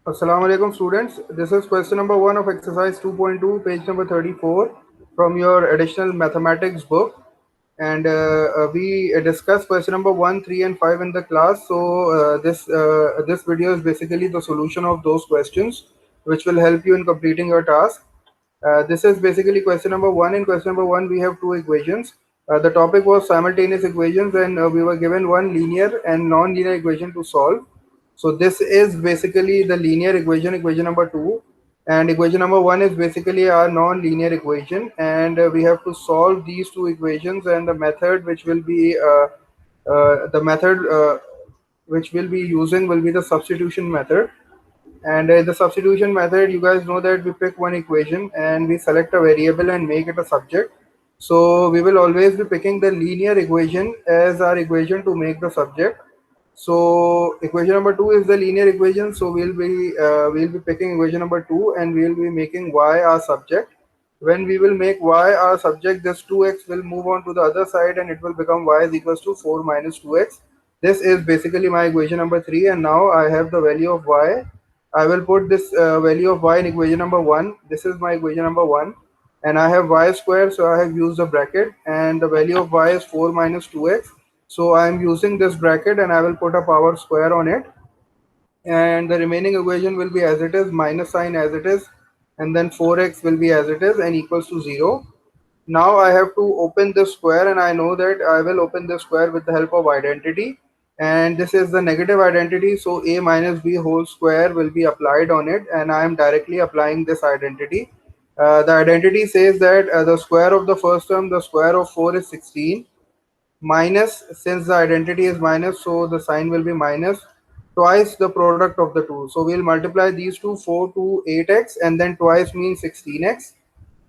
Assalamu alaikum students. This is question number 1 of exercise 2.2, page number 34 from your additional mathematics book. And we discussed question number 1, 3 and 5 in the class. So this video is basically the solution of those questions which will help you in completing your task. This is basically question number 1. In question number 1 we have two equations. The topic was simultaneous equations and we were given one linear and non-linear equation to solve. So this is basically the linear equation, equation number 2, and equation number 1 is basically our non-linear equation, and we have to solve these two equations, and the method which will be the method which we'll be using will be the substitution method. And the substitution method, you guys know that we pick one equation and we select a variable and make it a subject. So we will always be picking the linear equation as our equation to make the subject. So equation number 2 is the linear equation. So we'll be picking equation number 2 and we'll be making y our subject. When we will make y our subject, this 2x will move on to the other side and it will become y is equals to 4 minus 2x. This is basically my equation number 3, and now I have the value of y. I will put this value of y in equation number 1. This is my equation number 1, and I have y square, so I have used a bracket, and the value of y is 4 minus 2x. So I am using this bracket and I will put a power square on it, and the remaining equation will be as it is, minus sign as it is, and then 4x will be as it is and equals to 0. Now I have to open this square, and I know that I will open this square with the help of identity, and this is the negative identity, so a minus b whole square will be applied on it, and I am directly applying this identity. The identity says that the square of the first term, the square of 4 is 16, minus, since the identity is minus, so the sign will be minus, twice the product of the two. So we'll multiply these two, 4 to 8x, and then twice means 16x,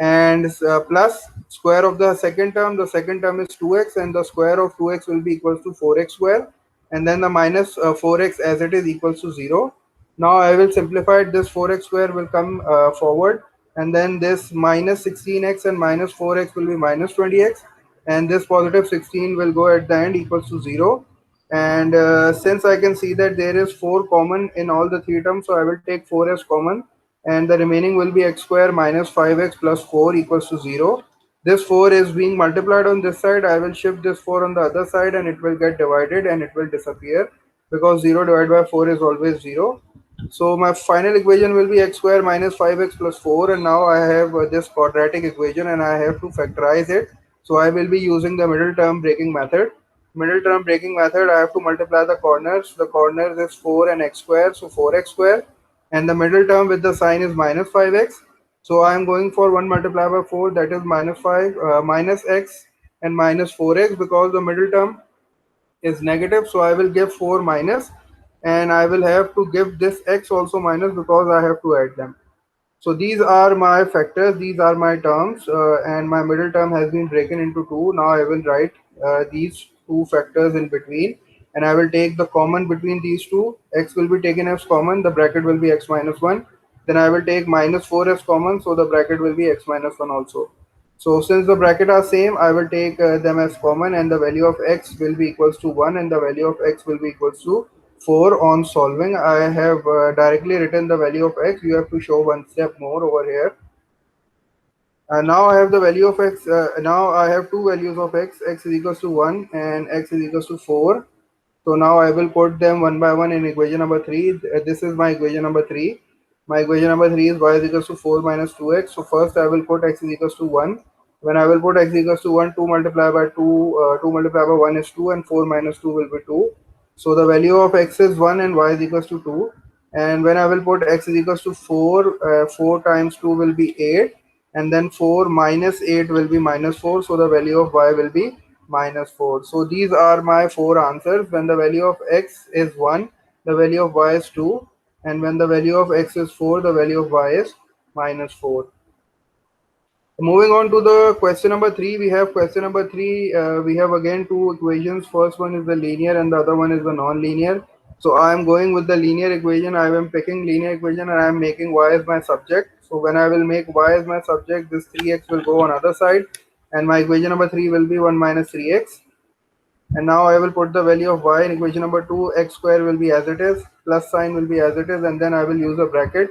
and plus square of the second term. The second term is 2x, and the square of 2x will be equals to 4x square, and then the minus 4x as it is equals to 0. Now I will simplify it. This 4x square will come forward, and then this minus 16x and minus 4x will be minus 20x, and this positive 16 will go at the end equals to 0. And since I can see that there is 4 common in all the three terms, so I will take 4 as common, and the remaining will be x square minus 5x plus 4 equals to 0. This 4 is being multiplied on this side. I will shift this 4 on the other side and it will get divided and it will disappear, because 0 divided by 4 is always 0. So my final equation will be x square minus 5x plus 4, and now I have this quadratic equation and I have to factorize it. So I will be using the middle term breaking method. Middle term breaking method, I have to multiply the corners. The corners is 4 and x square, so 4x square, and the middle term with the sign is minus 5x. So I am going for 1 multiplied by 4, that is minus 5 minus x and minus 4x, because the middle term is negative, so I will give 4 minus, and I will have to give this x also minus because I have to add them. So these are my factors, these are my terms, and my middle term has been broken into two. Now I will write these two factors in between, and I will take the common between these two. X will be taken as common, the bracket will be x minus 1. Then I will take minus 4 as common, so the bracket will be x minus 1 also. So since the bracket are same, I will take them as common, and the value of x will be equals to 1 and the value of x will be equals to 4 on solving. I have directly written the value of x. You have to show one step more over here. Now I have the value of x. Now I have two values of x. X is equals to 1 and x is equals to 4. So now I will put them one by one in equation number 3. This is my equation number 3. My equation number 3 is y is equals to 4 minus 2x. So first I will put x is equals to 1. When I will put x is equals to 1, 2 multiplied by 2, 2 multiplied by 1 is 2, and 4 minus 2 will be 2. So the value of x is 1 and y is equals to 2. And when I will put x is equals to 4, 4 times 2 will be 8, and then 4 minus 8 will be minus 4. So the value of y will be minus 4. So these are my 4 answers. When the value of x is 1, the value of y is 2, and when the value of x is 4, the value of y is minus 4. Moving on to the question number 3, we have question number 3. We have again two equations. First one is the linear and the other one is the non-linear. So I am going with the linear equation. I am picking linear equation and I am making y as my subject. So when I will make y as my subject, this 3x will go on other side, and my equation number 3 will be 1 minus 3x. And now I will put the value of y in equation number 2. X square will be as it is, plus sign will be as it is, and then I will use a bracket,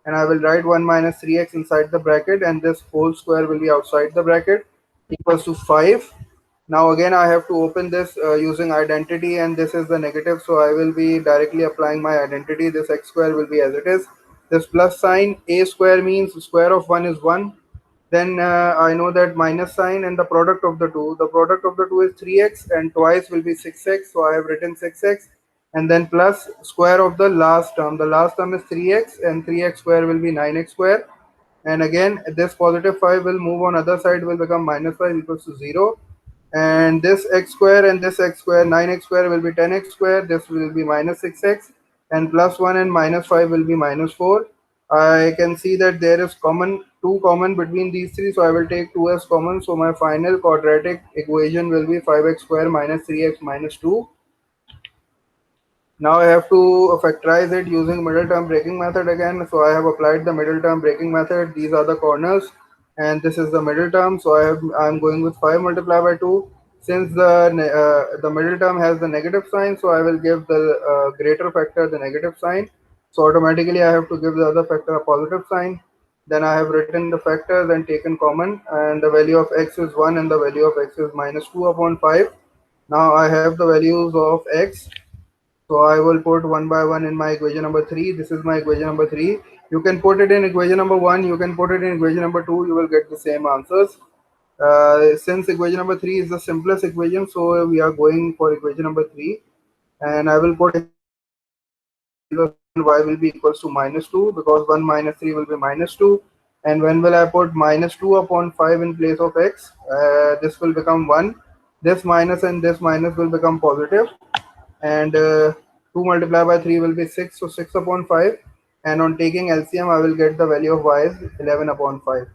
and I will write 1 minus 3x inside the bracket, and this whole square will be outside the bracket, equals to 5. Now again I have to open this using identity, and this is the negative, so I will be directly applying my identity. This x square will be as it is. This plus sign, a square means square of 1 is 1. Then I know that minus sign and the product of the two. The product of the two is 3x, and twice will be 6x. So I have written 6x, and then plus square of the last term. The last term is 3x, and 3x square will be 9x square. And again, this positive 5 will move on other side, will become minus 5 equals to 0. And this x square and this x square, 9x square will be 10x square. This will be minus 6x, and plus 1 and minus 5 will be minus 4. I can see that there is common 2 common between these three, so I will take 2 as common. So my final quadratic equation will be 5x square minus 3x minus 2. Now I have to factorize it using middle term breaking method again. So I have applied the middle term breaking method. These are the corners, and this is the middle term. So I'm going with 5 multiplied by 2. Since the middle term has the negative sign, so I will give the greater factor the negative sign. So automatically I have to give the other factor a positive sign. Then I have written the factors and taken common, and the value of x is 1 and the value of x is minus 2 upon 5. Now I have the values of x, so I will put one by one in my equation number 3. This is my equation number 3. You can put it in equation number 1. You can put it in equation number 2. You will get the same answers. Since equation number 3 is the simplest equation, so we are going for equation number 3. And I will put y will be equals to minus 2, because 1 minus 3 will be minus 2. And when will I put minus 2 upon 5 in place of x? This will become 1. This minus and this minus will become positive. And 2 multiplied by 3 will be 6, so 6 upon 5. And on taking LCM, I will get the value of y is 11 upon 5.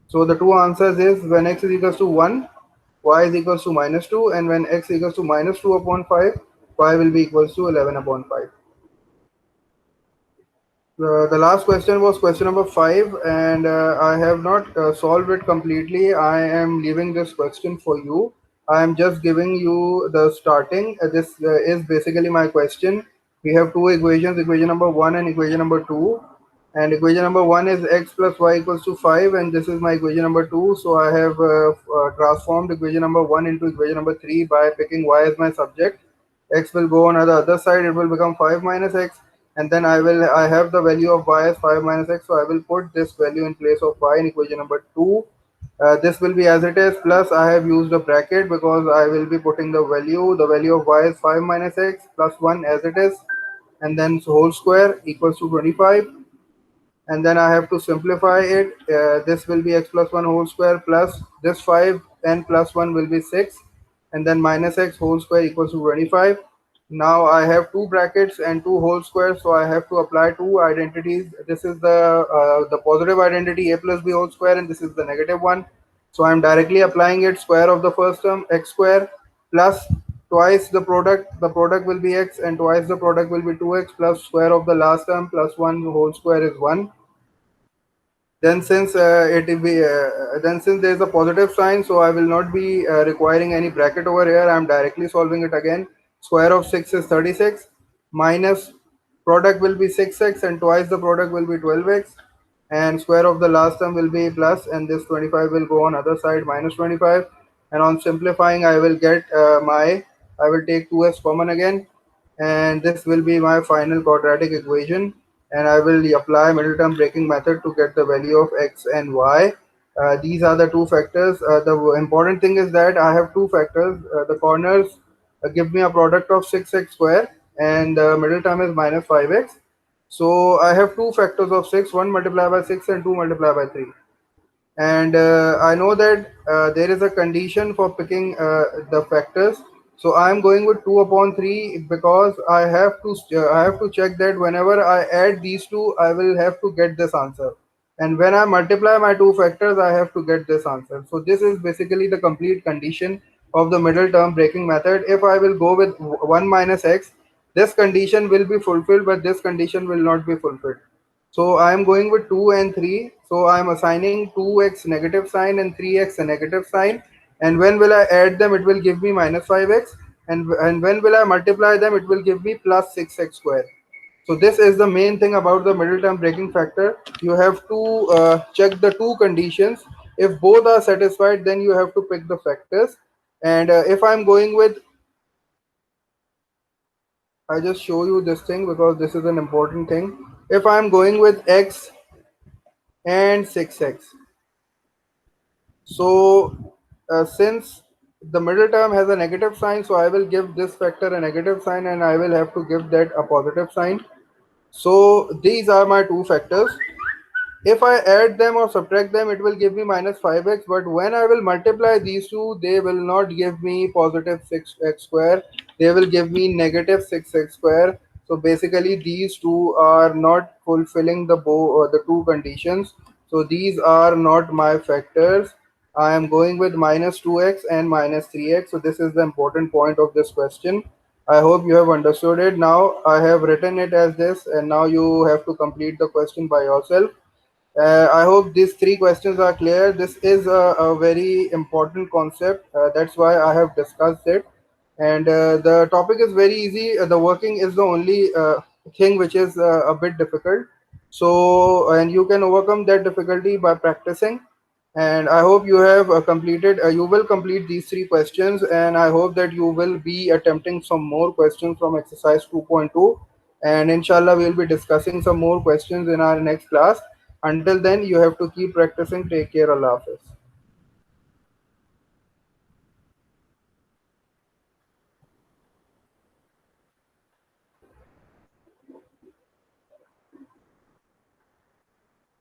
So the two answers is when x is equals to 1, y is equals to minus 2, and when x is equals to minus 2 upon 5, y will be equals to 11 upon 5. The last question was question number 5, and I have not solved it completely. I am leaving this question for you. I am just giving you the starting. This is basically my question. We have two equations, equation number 1 and equation number 2. And equation number 1 is x plus y equals to 5, and this is my equation number 2. So I have transformed equation number 1 into equation number 3 by picking y as my subject. X will go on the other side, it will become 5 minus x, and then I have the value of y as 5 minus x, so I will put this value in place of y in equation number 2. This will be as it is, plus I have used a bracket because I will be putting the value of y is 5 minus x plus 1 as it is, and then whole square equals to 25. And then I have to simplify it. This will be x plus 1 whole square plus this 5 and plus 1 will be 6, and then minus x whole square equals to 25. Now I have two brackets and two whole squares, so I have to apply two identities. This is the positive identity a plus b whole square, and this is the negative one. So I'm directly applying it. Square of the first term x square plus twice the product will be x, and twice the product will be 2x plus square of the last term plus 1 whole square is 1. Then since there is a positive sign, so I will not be requiring any bracket over here. I am directly solving it again. Square of 6 is 36, minus product will be 6x, and twice the product will be 12x, and square of the last term will be plus, and this 25 will go on other side minus 25. And on simplifying, I will get I will take 2s common again, and this will be my final quadratic equation, and I will apply middle term breaking method to get the value of x and y. These are the two factors. The important thing is that I have two factors. The corners give me a product of 6x square, and the middle term is minus 5x. So I have two factors of 6, 1 multiplied by 6 and 2 multiplied by 3. And I know that there is a condition for picking the factors. So I am going with 2 upon 3 because I have to check that whenever I add these two, I will have to get this answer. And when I multiply my two factors, I have to get this answer. So this is basically the complete condition of the middle term breaking method. If I will go with 1 minus x, this condition will be fulfilled, but this condition will not be fulfilled. So I am going with 2 and 3. So I am assigning 2x negative sign and 3x a negative sign. And when will I add them? It will give me minus 5x. and when will I multiply them? It will give me plus 6x square. So this is the main thing about the middle term breaking factor. You have to check the two conditions. If both are satisfied, then you have to pick the factors. And if I'm going with, I just show you this thing because this is an important thing. If I'm going with x and 6x, so since the middle term has a negative sign, so I will give this factor a negative sign and I will have to give that a positive sign. So these are my two factors. If I add them or subtract them, it will give me minus 5x. But when I will multiply these two, they will not give me positive 6x square. They will give me negative 6x square. So basically, these two are not fulfilling the two conditions. So these are not my factors. I am going with minus 2x and minus 3x. So this is the important point of this question. I hope you have understood it. Now I have written it as this, and now you have to complete the question by yourself. I hope these three questions are clear. This is a very important concept. That's why I have discussed it. And the topic is very easy. The working is the only thing which is a bit difficult. So, and you can overcome that difficulty by practicing. And I hope you have you will complete these three questions. And I hope that you will be attempting some more questions from exercise 2.2. And inshallah, we'll be discussing some more questions in our next class. Until then, you have to keep practicing. Take care. Allah Hafiz.